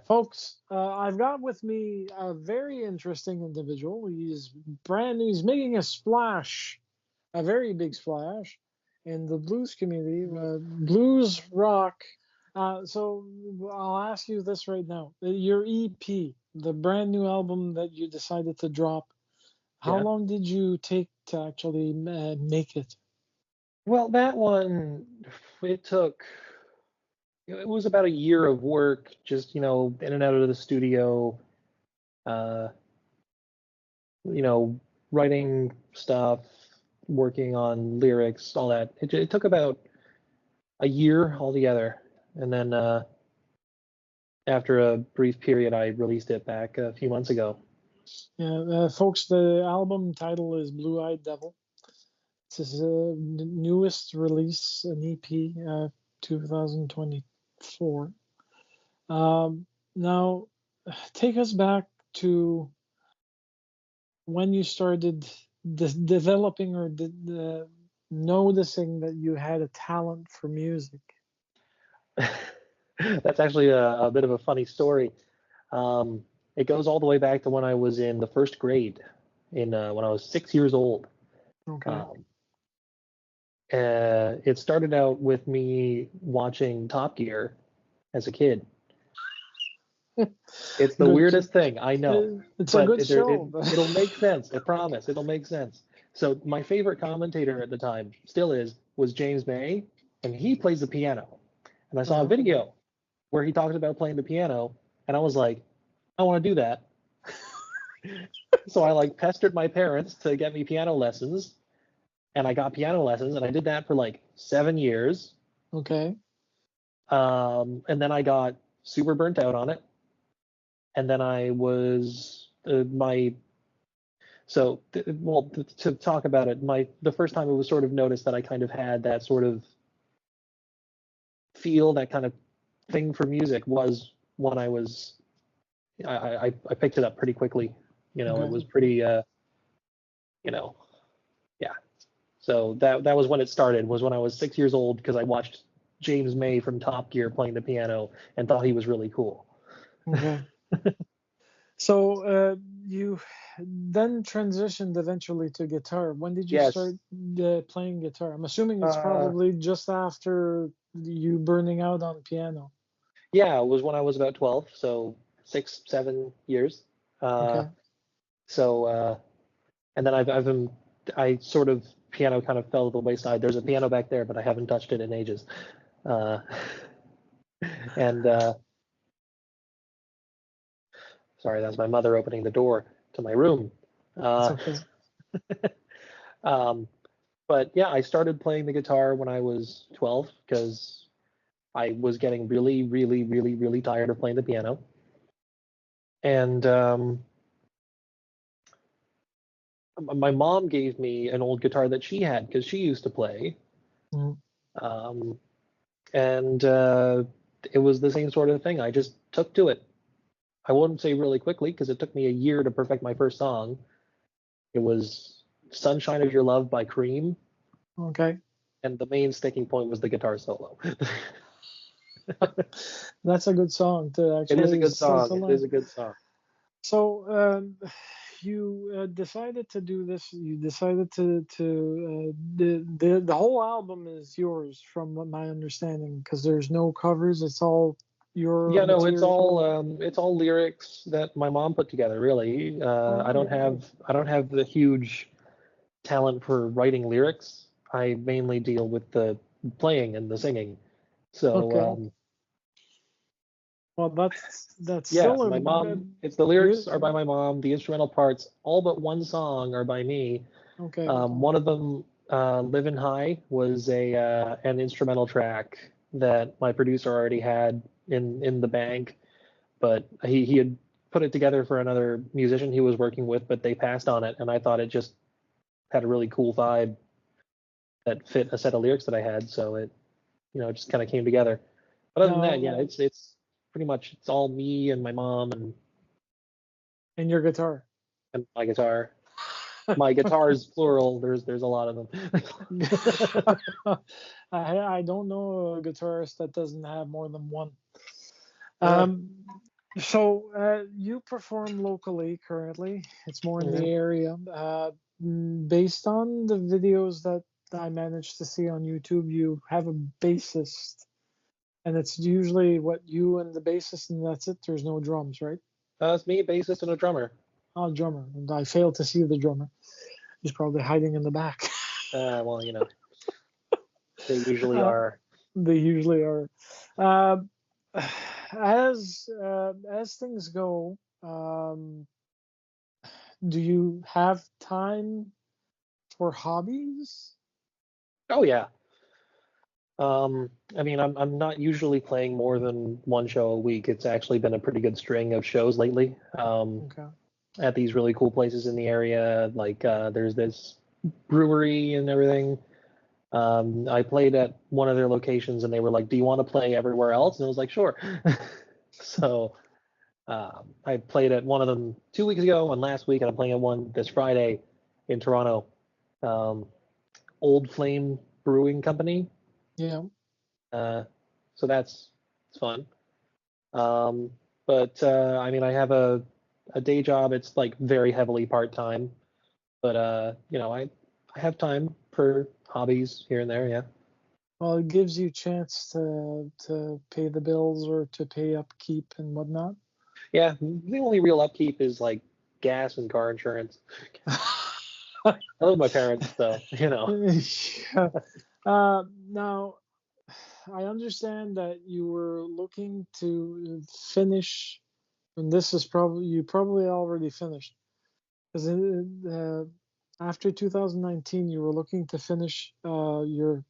Folks, I've got with me a very interesting individual. He's brand new. He's making a splash, a very big splash in the blues community, blues rock. So I'll ask you this right now. Your EP, the brand new album that you decided to drop, how Yeah. long did you take to actually make it? Well, that one, it took, it was about a year of work, just, in and out of the studio, uh, you know, writing stuff, working on lyrics, all that. It took about a year altogether. And then after a brief period, I released it back a few months ago. Yeah, folks, the album title is Blue Eyed Devil. It's his newest release, an EP, 2024. Now, take us back to when you started developing or noticing that you had a talent for music. That's actually a bit of a funny story. It goes all the way back to when I was in the first grade, when I was 6 years old. Okay. It started out with me watching Top Gear as a kid. It's the Good. weirdest thing, I know, It's a but good show. it'll make sense. I promise, it'll make sense. So my favorite commentator at the time, still is, was James May, and he plays the piano. And I saw a video where he talked about playing the piano, and I was like, I want to do that. So I like pestered my parents to get me piano lessons, and I got piano lessons, and I did that for like 7 years. Okay. And then I got super burnt out on it. And then I was to talk about it, the first time it was sort of noticed that I kind of had that sort of feel, that kind of thing for music, was when I picked it up pretty quickly. It was pretty yeah. So that was when it started, was when I was 6 years old, because I watched James May from Top Gear playing the piano and thought he was really cool. Okay. So you then transitioned eventually to guitar. When did you start playing guitar? I'm assuming it's probably just after you burning out on piano. Yeah, it was when I was about 12, so 6, 7 years. Okay. So and then I sort of, piano kind of fell to the wayside. There's a piano back there, but I haven't touched it in ages. And sorry, that's my mother opening the door to my room. Okay. But yeah, I started playing the guitar when I was 12, because I was getting really, really, really, really tired of playing the piano. And my mom gave me an old guitar that she had, because she used to play. And it was the same sort of thing. I just took to it. I wouldn't say really quickly, because it took me a year to perfect my first song. It was Sunshine of Your Love by Cream. Okay. And the main sticking point was the guitar solo. That's a good song to actually. It is a good song. It is a good song. So you decided to do this. You decided to the whole album is yours, from what my understanding, because there's no covers. It's all your. Yeah, no, material. it's all lyrics that my mom put together. Really, I don't have the huge talent for writing lyrics. I mainly deal with the playing and the singing. So well, that's yeah, still my mom. It's the lyrics are by my mom. The instrumental parts, all but one song, are by me. Okay. One of them, "Livin' High," was an instrumental track that my producer already had in the bank, but he had put it together for another musician he was working with, but they passed on it, and I thought it just had a really cool vibe that fit a set of lyrics that I had, so it just kind of came together. But other than that, yeah, it's pretty much, it's all me and my mom and your guitar and my guitar. My guitars, plural. There's a lot of them. I don't know a guitarist that doesn't have more than one. So you perform locally currently. It's more in Mhm. the area. Based on the videos that I managed to see on YouTube, you have a bassist, and it's usually what you and the bassist, and that's it. There's no drums, right? It's me, bassist, and a drummer. Oh, drummer. And I failed to see the drummer. He's probably hiding in the back. Well, they usually uh, are. they usually are. Uh, as things go, do you have time for hobbies? Oh yeah. I mean, I'm not usually playing more than one show a week. It's actually been a pretty good string of shows lately. Okay. At these really cool places in the area. Like there's this brewery and everything. I played at one of their locations and they were like, "Do you want to play everywhere else?" And I was like, "Sure." So I played at one of them 2 weeks ago and last week, and I'm playing at one this Friday in Toronto. Um, Old Flame Brewing Company. Yeah. Uh, so that's it's fun. Um, but I mean, I have a day job. It's like very heavily part time, but I have time for hobbies here and there. Yeah. Well, it gives you a chance to pay the bills or to pay upkeep and whatnot. Yeah, the only real upkeep is like gas and car insurance. I love my parents, so. Yeah. Now, I understand that you were looking to finish, and this is probably you probably already finished, because after 2019 you were looking to finish your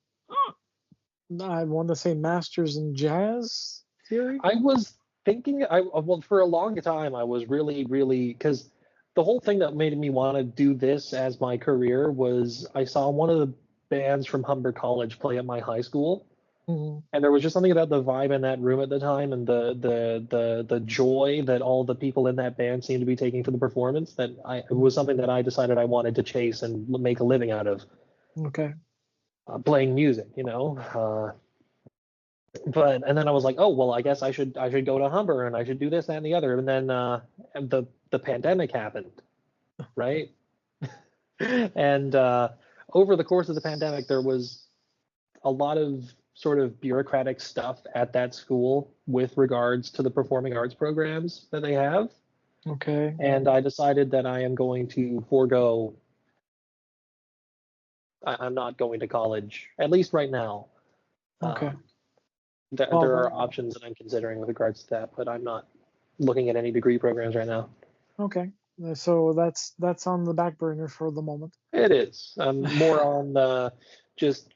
I want to say masters in jazz theory. I was thinking, well, for a long time, I was really, really, because the whole thing that made me want to do this as my career was I saw one of the bands from Humber College play at my high school. Hmm. And there was just something about the vibe in that room at the time and the joy that all the people in that band seemed to be taking to the performance that it was something that I decided I wanted to chase and make a living out of, Okay. playing music. But and then I was like, oh well, I guess I should go to Humber and I should do this, that, and the other. And then and the pandemic happened, right? And over the course of the pandemic, there was a lot of sort of bureaucratic stuff at that school with regards to the performing arts programs that they have. Okay. And I decided that I am going to forego, I'm not going to college, at least right now. Okay. Um, there are Well, options that I'm considering with regards to that, but I'm not looking at any degree programs right now. okay. So that's on the back burner for the moment. It is. I'm more on just,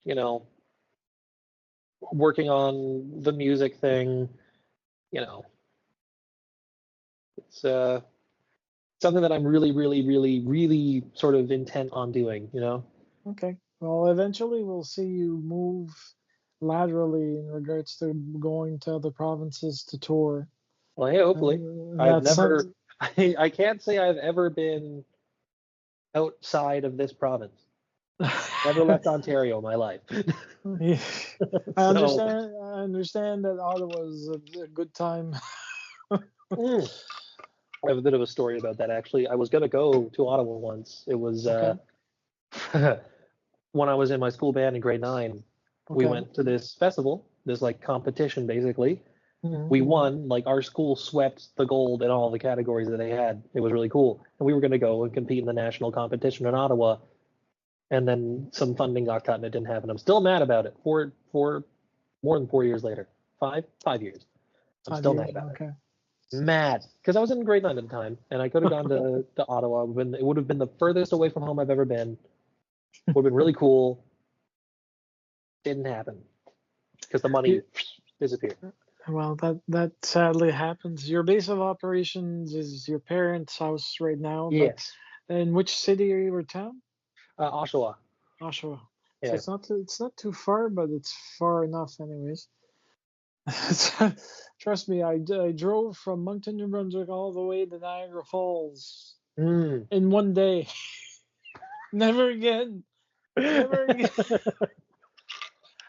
you know, working on the music thing. You know, it's something that I'm really, really, really, really sort of intent on doing. Okay. Well, eventually we'll see you move laterally in regards to going to other provinces to tour. Well, hey, hopefully. I've That's not. never, I can't say I've ever been outside of this province. Never left Ontario in my life. Yeah. I So, understand. I understand that Ottawa is a good time. mm, I have a bit of a story about that actually. I was gonna go to Ottawa once. It was Okay. when I was in my school band in grade 9. We Okay. went to this festival, this like competition basically. Hmm. We won, like our school swept the gold in all the categories that they had. It was really cool. And we were gonna go and compete in the national competition in Ottawa. And then some funding got cut and it didn't happen. I'm still mad about it. More than 4 years later. 5 years. I'm Five still mad years. about it. Okay. Mad. Because I was in grade 9 at the time and I could have gone to Ottawa. It would have been the furthest away from home I've ever been. Would have been really cool. Didn't happen. Because the money disappeared. Well, that sadly happens. Your base of operations is your parents' house right now, but Yes. in which city are you or town? Oshawa. Oshawa. So Yeah. it's not too far, but it's far enough, anyways. Trust me, I drove from Moncton, New Brunswick, all the way to Niagara Falls Mm. in one day. Never again. Never again.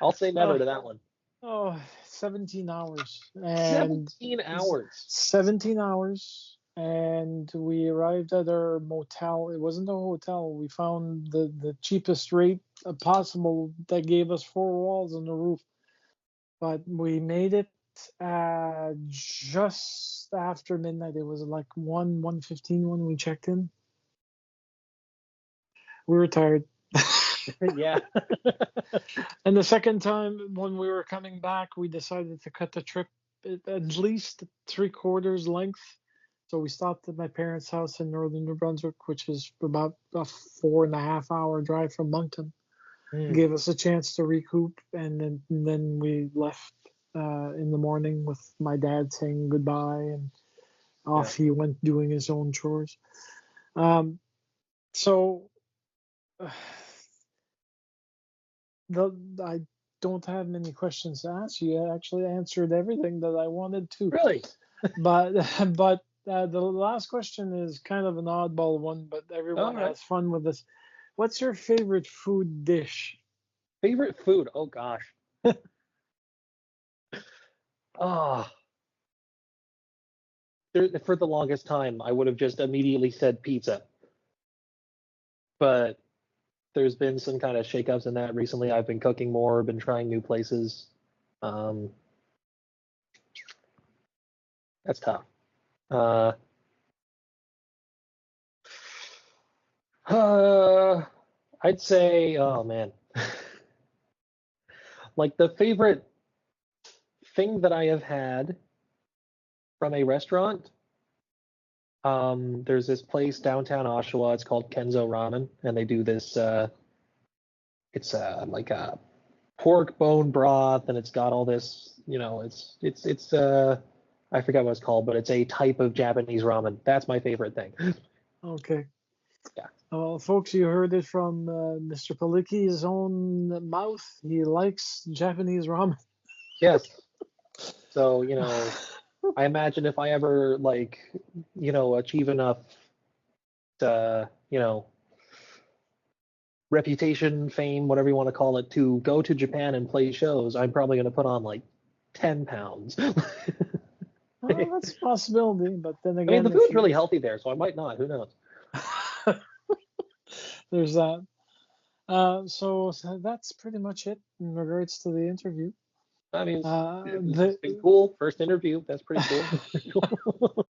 I'll say never Oh, to that one. oh, 17 hours. And 17 hours. 17 hours. And we arrived at our motel. It wasn't a hotel. We found the cheapest rate possible that gave us 4 walls and a roof. But we made it just after midnight. It was like 1:15 when we checked in. We were tired. Yeah. And the second time when we were coming back, we decided to cut the trip at least 3/4 length. So we stopped at my parents' house in northern New Brunswick, which is about a 4.5 hour drive from Moncton. Gave us a chance to recoup, and then we left in the morning with my dad saying goodbye, and off he went doing his own chores. So I don't have many questions to ask you. I actually answered everything that I wanted to. Really? But the last question is kind of an oddball one, but everyone has fun with this. What's your favorite food dish? Favorite food? Oh gosh. Ah. For the longest time, I would have just immediately said pizza. But there's been some kind of shakeups in that recently. I've been cooking more, been trying new places. That's tough. I'd say, oh man, like the favorite thing that I have had from a restaurant. There's this place downtown Oshawa. It's called Kenzo Ramen, and they do this. It's like a pork bone broth, and it's got all this. It's I forget what it's called, but it's a type of Japanese ramen. That's my favorite thing. Okay. Yeah. Well, folks, you heard it from Mr. Paliki's own mouth. He likes Japanese ramen. Yes. So, I imagine if I ever achieve enough reputation, fame, whatever you want to call it, to go to Japan and play shows, I'm probably going to put on like 10 pounds. Well, that's a possibility, but then again, I mean, the food's really healthy there, so I might not. Who knows? There's that. So that's pretty much it in regards to the interview. I mean, it's been cool. First interview. That's pretty cool.